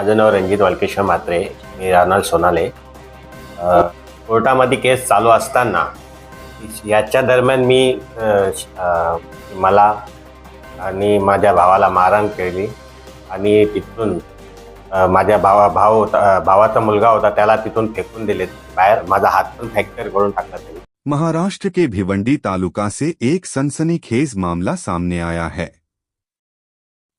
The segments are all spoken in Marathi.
माझं नाव रणजित वालकेश्वर म्हात्रे. मी राहणार सोनाले. कोर्टामध्ये केस चालू असताना याच्या दरम्यान मला आणि माझ्या भावाला मारहाण केली आणि तिथून माझ्या भावाचा मुलगा होता त्याला तिथून फेकून दिले बाहेर. माझा हात पण फ्रॅक्चर करून टाकला त्यांनी. महाराष्ट्र के भिवंडी तालुका से एक सनसनीखेज मामला सामने आया है।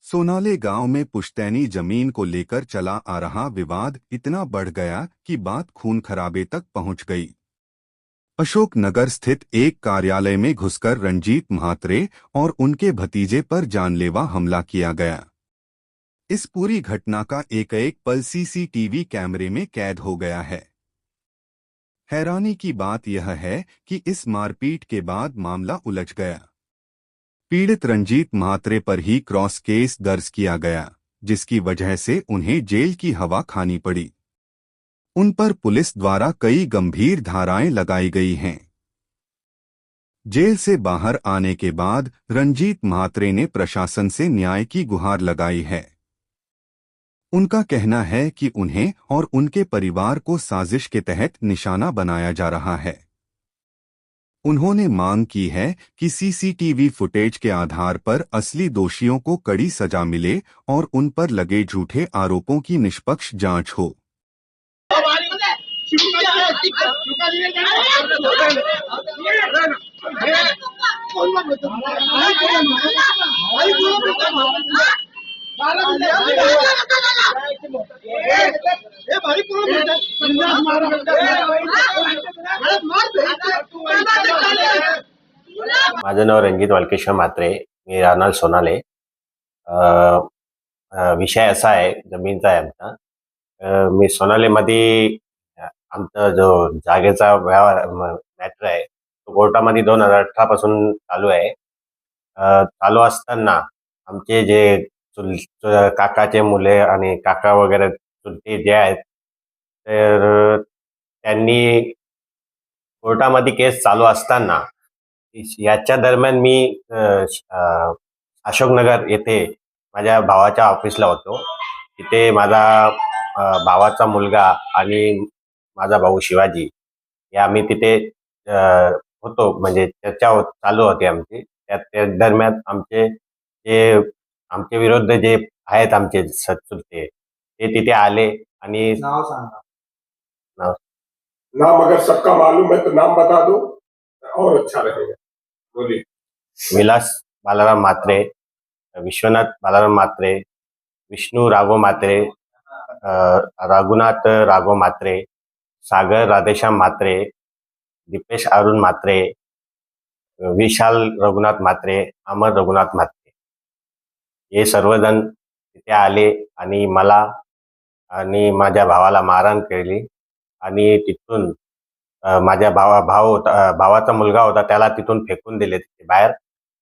सोनाले गांव में पुश्तैनी जमीन को लेकर चला आ रहा विवाद इतना बढ़ गया कि बात खून खराबे तक पहुंच गई। अशोकनगर स्थित एक कार्यालय में घुसकर रणजीत म्हात्रे और उनके भतीजे पर जानलेवा हमला किया गया। इस पूरी घटना का एक पल सीसीटीवी कैमरे में कैद हो गया है। हैरानी की बात यह है कि इस मारपीट के बाद मामला उलझ गया। पीड़ित रंजीत म्हात्रे पर ही क्रॉस केस दर्ज किया गया, जिसकी वजह से उन्हें जेल की हवा खानी पड़ी। उन पर पुलिस द्वारा कई गंभीर धाराएं लगाई गई हैं। जेल से बाहर आने के बाद रंजीत म्हात्रे ने प्रशासन से न्याय की गुहार लगाई है। उनका कहना है कि उन्हें और उनके परिवार को साजिश के तहत निशाना बनाया जा रहा है। उन्होंने मांग की है कि सीसीटीवी फुटेज के आधार पर असली दोषियों को कड़ी सजा मिले और उन पर लगे झूठे आरोपों की निष्पक्ष जांच हो। माझं नाव रणजित वालकेश्वर म्हात्रे. मी राहणार सोनाले. विषय असा आहे, जमीनचा आहे आमचा. मी सोनालेमध्ये आमचा जो जागेचा व्यवहार मॅटर आहे तो कोर्टामध्ये 2018 पासून चालू आहे. चालू असताना आमचे जे काकाचे मुले आणि काका वगैरे चुलते जे आहेत तर त्यांनी कोर्टामध्ये केस चालू असताना याच्या दरम्यान अशोकनगर येथे माझ्या भावाच्या ऑफिसला होतो. तिथे माझा भावाचा मुलगा आणि माझा भाऊ शिवाजी हे आम्ही तिथे होतो. म्हणजे चर्चा चालू होती आमची. त्या दरम्यान आमचे विरुद्ध जे आहेत आमचे चुलते ते तिथे आले आणि नाव सांगा। नाव नाम अगर सबका मालूम है तो नाम बता दो और अच्छा रहेगा। बोलिए। विलास बालाराम म्हात्रे, विश्वनाथ बालाराम म्हात्रे, विष्णू राघव म्हात्रे, रघुनाथ राघव म्हात्रे, सागर राधेश्याम म्हात्रे, दीपेश अरुण म्हात्रे, विशाल रघुनाथ म्हात्रे, अमर रघुनाथ म्हात्रे हे सर्वजण तिथे आले आणि मला आणि माझ्या भावाला मारहाण केली आणि तिथून माझ्या भावाचा मुलगा होता त्याला तिथून फेकून दिले तिथे बाहेर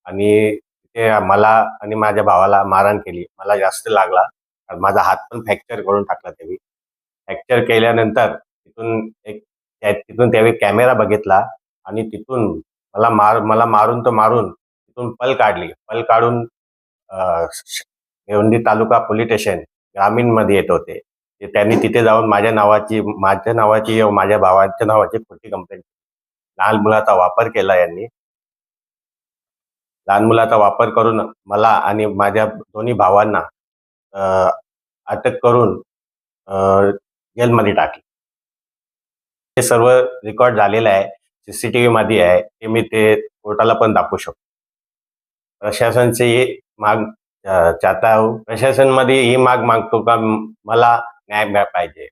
आणि तिथे मला आणि माझ्या भावाला मारहाण केली. मला जास्त लागला, माझा हात पण फ्रॅक्चर करून टाकला. त्यावेळी फ्रॅक्चर केल्यानंतर तिथून त्यावेळी कॅमेरा बघितला आणि तिथून मला मारून तिथून पल काढून भिवंडी तालुका पोलीस स्टेशन ग्रामीण मध्ये येत होते. त्यांनी तिथे जाऊन माझ्या नावाची माझ्या भावाच्या नावाची खोटी कंप्लेंट. लहान मुलाचा वापर केला यांनी. लहान मुलाचा वापर करून मला आणि माझ्या दोन्ही भावांना अटक करून जेलमध्ये टाकले. हे सर्व रेकॉर्ड झालेलं आहे, सीसीटीव्ही मध्ये आहे. ते मी कोर्टाला पण दाखवू शकतो. प्रशासन से ये माग चाहता हूँ, प्रशासन मध्ये ही मागतो का मला न्याय पाहिजे.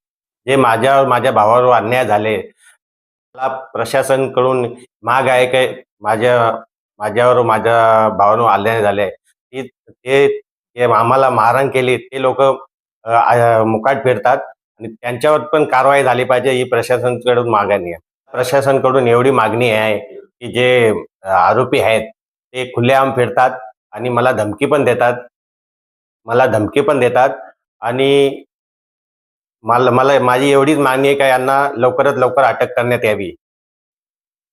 जे माझ्या भावावर अन्याय झाले मला प्रशासनकडून माग आहे की माझ्यावर माझ्या भावावर अन्याय झाले ते आम्हाला मारहाण केली ते लोक मुकाट फिरतात आणि त्यांच्यावर पण कारवाई झाली पाहिजे ही प्रशासनाकडून मागणी आहे. प्रशासनाकडून एवढी मागणी आहे की जे आरोपी आहेत ते खुलेआम फिरतात आणि मला धमकी पण देतात आणि माझी एवढीच मागणी आहे की यांना लवकरात लवकर अटक करण्यात यावी.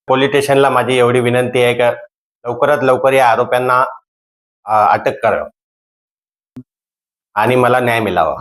पोलीस स्टेशनला माझी एवढी विनंती आहे की लवकरात लवकर या आरोप्यांना अटक करावं आणि मला न्याय मिळावा.